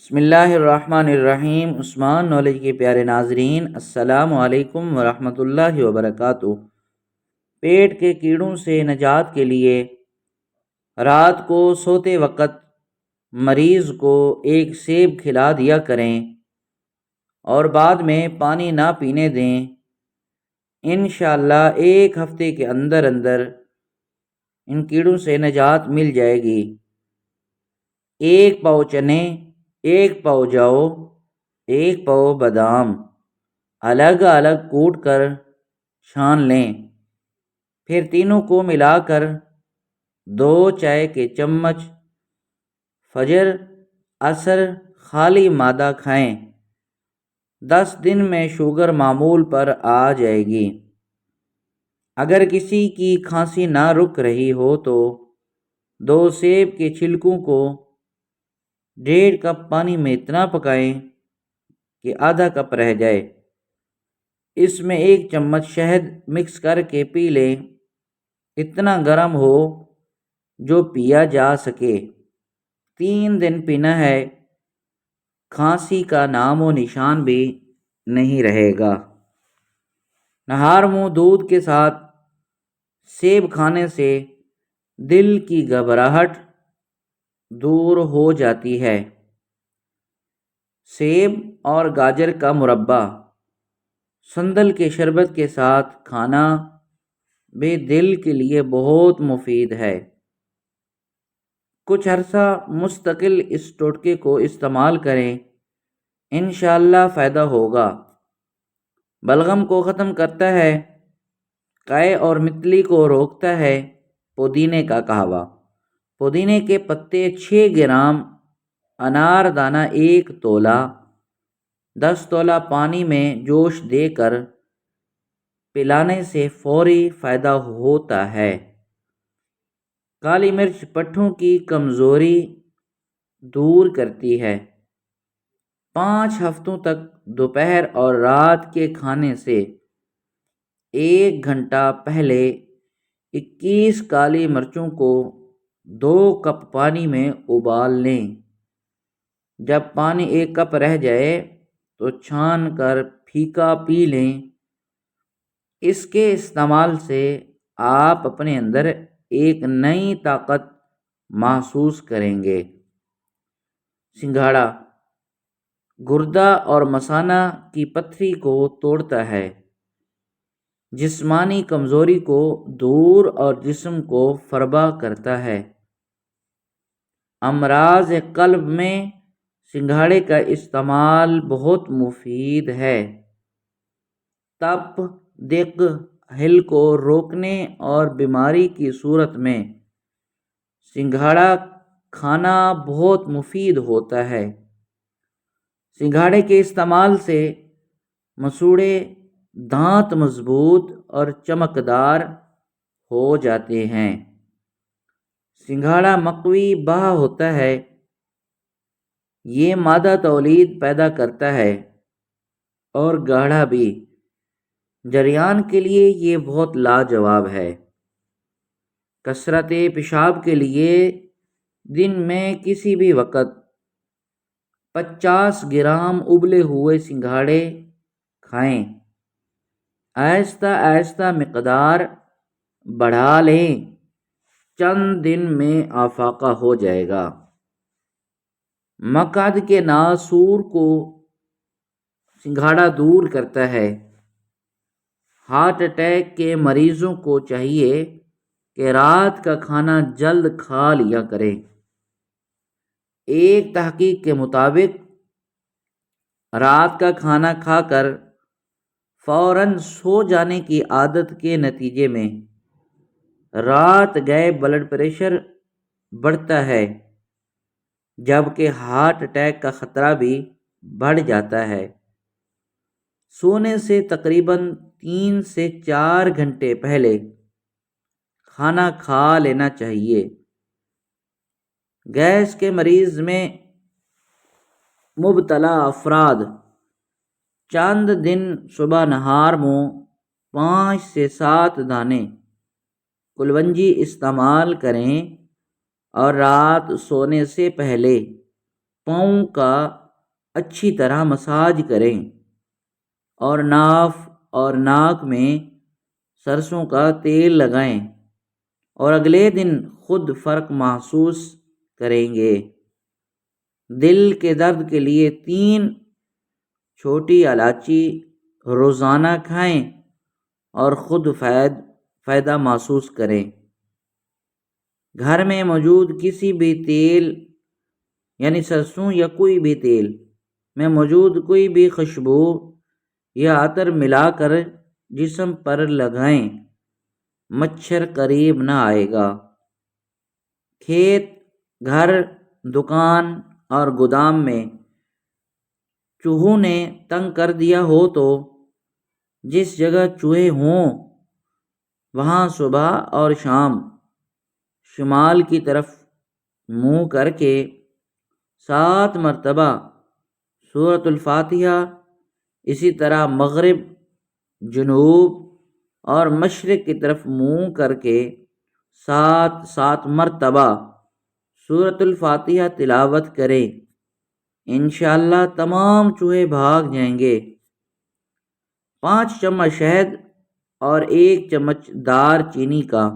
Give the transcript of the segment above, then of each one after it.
بسم اللہ الرحمن الرحیم۔ عثمان نالج کے پیارے ناظرین، السلام علیکم ورحمۃ اللہ وبرکاتہ۔ پیٹ کے کیڑوں سے نجات کے لیے رات کو سوتے وقت مریض کو ایک سیب کھلا دیا کریں اور بعد میں پانی نہ پینے دیں۔ انشاءاللہ ایک ہفتے کے اندر اندر ان کیڑوں سے نجات مل جائے گی۔ 1 پاؤ چنے، 1 پاؤ جو، 1 پاؤ بادام الگ الگ کوٹ کر چھان لیں، پھر تینوں کو ملا کر 2 چائے کے چمچ فجر عصر خالی معدہ کھائیں۔ 10 دن میں شوگر معمول پر آ جائے گی۔ اگر کسی کی کھانسی نہ رک رہی ہو تو 2 سیب کے چھلکوں کو 1.5 کپ پانی میں اتنا پکائیں کہ آدھا کپ رہ جائے۔ اس میں 1 چمچ شہد مکس کر کے پی لیں، اتنا گرم ہو جو پیا جا سکے۔ 3 دن پینا ہے، کھانسی کا نام و نشان بھی نہیں رہے گا۔ نہار منہ دودھ کے ساتھ سیب کھانے سے دل کی گھبراہٹ دور ہو جاتی ہے۔ سیب اور گاجر کا مربع سندل کے شربت کے ساتھ کھانا بھی دل کے لیے بہت مفید ہے۔ کچھ عرصہ مستقل اس ٹوٹکے کو استعمال کریں، انشاءاللہ فائدہ ہوگا۔ بلغم کو ختم کرتا ہے، قے اور متلی کو روکتا ہے۔ پودینے کا قہوہ، پودینے کے پتے 6 گرام، انار دانہ 1 تولہ، 10 تولہ پانی میں جوش دے کر پلانے سے فوری فائدہ ہوتا ہے۔ کالی مرچ پٹھوں کی کمزوری دور کرتی ہے۔ 5 ہفتوں تک دوپہر اور رات کے کھانے سے 1 گھنٹہ پہلے 21 کالی مرچوں کو 2 کپ پانی میں ابال لیں۔ جب پانی 1 کپ رہ جائے تو چھان کر پھیکا پی لیں۔ اس کے استعمال سے آپ اپنے اندر ایک نئی طاقت محسوس کریں گے۔ سنگھاڑا گردہ اور مثانہ کی پتھری کو توڑتا ہے، جسمانی کمزوری کو دور اور جسم کو فربہ کرتا ہے۔ امراض قلب میں سنگھاڑے کا استعمال بہت مفید ہے۔ تپ، دق، ہل کو روکنے اور بیماری کی صورت میں سنگھاڑا کھانا بہت مفید ہوتا ہے۔ سنگھاڑے کے استعمال سے مسوڑھے دانت مضبوط اور چمکدار ہو جاتے ہیں۔ سنگھاڑا مقوی بہا ہوتا ہے، یہ مادہ تولید پیدا کرتا ہے اور گاڑھا بھی۔ جریان کے لیے یہ بہت لاجواب ہے۔ کثرت پیشاب کے لیے دن میں کسی بھی وقت 50 گرام ابلے ہوئے سنگھاڑے کھائیں۔ آہستہ آہستہ مقدار بڑھا لیں، چند دن میں افاقہ ہو جائے گا۔ مقعد کے ناسور کو سنگھاڑا دور کرتا ہے۔ ہارٹ اٹیک کے مریضوں کو چاہیے کہ رات کا کھانا جلد کھا لیا کریں۔ ایک تحقیق کے مطابق رات کا کھانا کھا کر فوراً سو جانے کی عادت کے نتیجے میں رات گئے بلڈ پریشر بڑھتا ہے، جبکہ ہارٹ اٹیک کا خطرہ بھی بڑھ جاتا ہے۔ سونے سے تقریباً 3 سے 4 گھنٹے پہلے کھانا کھا لینا چاہیے۔ گیس کے مرض میں مبتلا افراد چند دن صبح نہار منہ 5 سے 7 دانے کلونجی استعمال کریں اور رات سونے سے پہلے پاؤں کا اچھی طرح مساج کریں اور ناف اور ناک میں سرسوں کا تیل لگائیں اور اگلے دن خود فرق محسوس کریں گے۔ دل کے درد کے لیے 3 چھوٹی الائچی روزانہ کھائیں اور خود فائدہ محسوس کریں۔ گھر میں موجود کسی بھی تیل یعنی سرسوں یا کوئی بھی تیل میں موجود کوئی بھی خوشبو یا عطر ملا کر جسم پر لگائیں، مچھر قریب نہ آئے گا۔ کھیت، گھر، دکان اور گودام میں چوہوں نے تنگ کر دیا ہو تو جس جگہ چوہے ہوں وہاں صبح اور شام شمال کی طرف منہ کر کے 7 مرتبہ سورۃ الفاتحہ، اسی طرح مغرب، جنوب اور مشرق کی طرف منہ کر کے 7 مرتبہ سورۃ الفاتحہ تلاوت کریں، انشاءاللہ تمام چوہے بھاگ جائیں گے۔ 5 چمچ شہد اور 1 چمچ دار چینی کا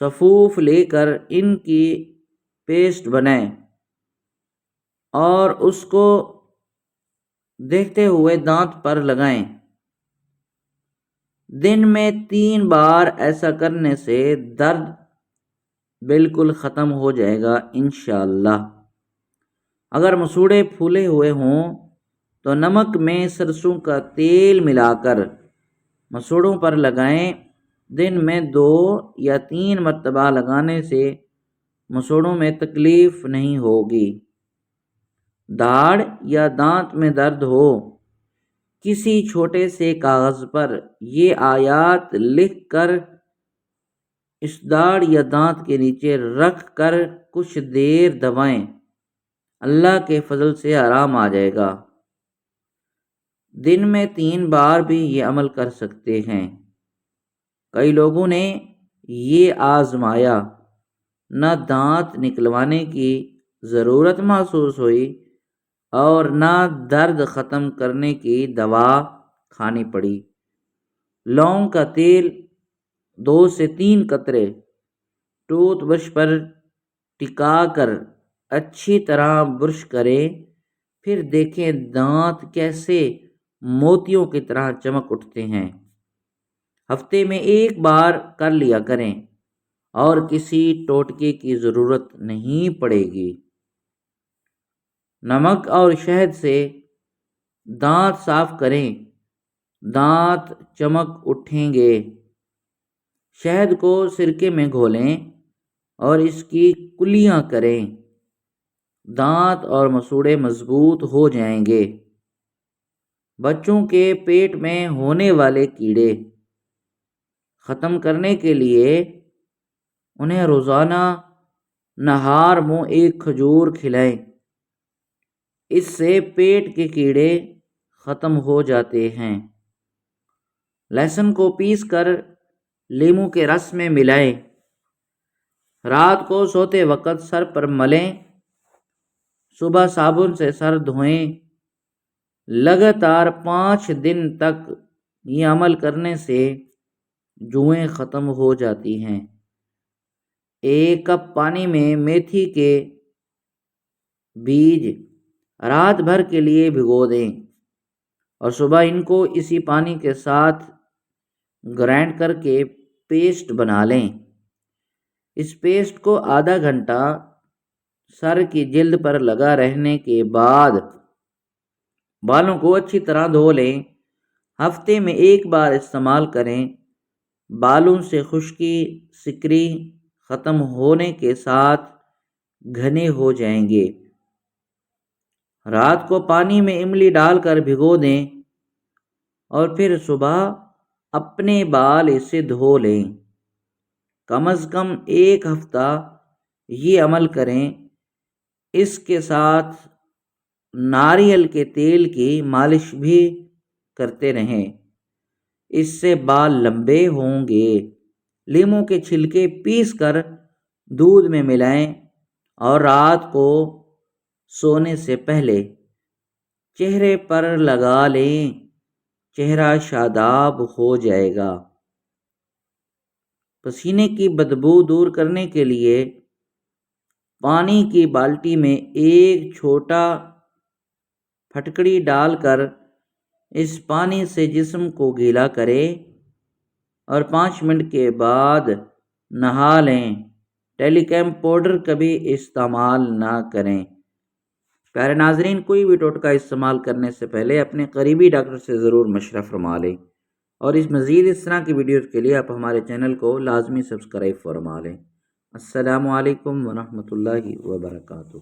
سفوف لے کر ان کی پیسٹ بنائیں اور اس کو دیکھتے ہوئے دانت پر لگائیں۔ دن میں 3 بار ایسا کرنے سے درد بالکل ختم ہو جائے گا انشاءاللہ۔ اگر مسوڑے پھولے ہوئے ہوں تو نمک میں سرسوں کا تیل ملا کر مسوڑوں پر لگائیں۔ دن میں 2 یا 3 مرتبہ لگانے سے مسوڑوں میں تکلیف نہیں ہوگی۔ داڑھ یا دانت میں درد ہو، کسی چھوٹے سے کاغذ پر یہ آیات لکھ کر اس داڑھ یا دانت کے نیچے رکھ کر کچھ دیر دبائیں، اللہ کے فضل سے آرام آ جائے گا۔ دن میں 3 بار بھی یہ عمل کر سکتے ہیں۔ کئی لوگوں نے یہ آزمایا، نہ دانت نکلوانے کی ضرورت محسوس ہوئی اور نہ درد ختم کرنے کی دوا کھانی پڑی۔ لونگ کا تیل 2 سے 3 قطرے ٹوتھ برش پر ٹکا کر اچھی طرح برش کریں، پھر دیکھیں دانت کیسے موتیوں کی طرح چمک اٹھتے ہیں۔ ہفتے میں 1 بار کر لیا کریں اور کسی ٹوٹکے کی ضرورت نہیں پڑے گی۔ نمک اور شہد سے دانت صاف کریں، دانت چمک اٹھیں گے۔ شہد کو سرکے میں گھولیں اور اس کی کلیاں کریں، دانت اور مسوڑے مضبوط ہو جائیں گے۔ بچوں کے پیٹ میں ہونے والے کیڑے ختم کرنے کے لیے انہیں روزانہ نہار منہ 1 کھجور کھلائیں، اس سے پیٹ کے کیڑے ختم ہو جاتے ہیں۔ لہسن کو پیس کر لیموں کے رس میں ملائیں، رات کو سوتے وقت سر پر ملیں، صبح صابن سے سر دھوئیں۔ لگاتار 5 دن تک یہ عمل کرنے سے جوئیں ختم ہو جاتی ہیں۔ 1 کپ پانی میں میتھی کے بیج رات بھر کے لیے بھگو دیں اور صبح ان کو اسی پانی کے ساتھ گرائنڈ کر کے پیسٹ بنا لیں۔ اس پیسٹ کو آدھا گھنٹہ سر کی جلد پر لگا رہنے کے بعد بالوں کو اچھی طرح دھو لیں۔ ہفتے میں 1 بار استعمال کریں۔ بالوں سے خشکی، سکری ختم ہونے کے ساتھ گھنے ہو جائیں گے۔ رات کو پانی میں املی ڈال کر بھگو دیں اور پھر صبح اپنے بال اسے دھو لیں۔ کم از کم 1 ہفتہ یہ عمل کریں۔ اس کے ساتھ ناریل کے تیل کی مالش بھی کرتے رہیں، اس سے بال لمبے ہوں گے۔ لیموں کے چھلکے پیس کر دودھ میں ملائیں اور رات کو سونے سے پہلے چہرے پر لگا لیں، چہرہ شاداب ہو جائے گا۔ پسینے کی بدبو دور کرنے کے لیے پانی کی بالٹی میں ایک چھوٹا پھٹکڑی ڈال کر اس پانی سے جسم کو گیلا کریں اور 5 منٹ کے بعد نہا لیں۔ ٹیلی کیم پاؤڈر کبھی استعمال نہ کریں۔ پیارے ناظرین، کوئی بھی ٹوٹکا استعمال کرنے سے پہلے اپنے قریبی ڈاکٹر سے ضرور مشورہ فرما لیں، اور اس طرح کی ویڈیوز کے لیے آپ ہمارے چینل کو لازمی سبسکرائب فرما لیں۔ السلام علیکم ورحمۃ اللہ وبرکاتہ۔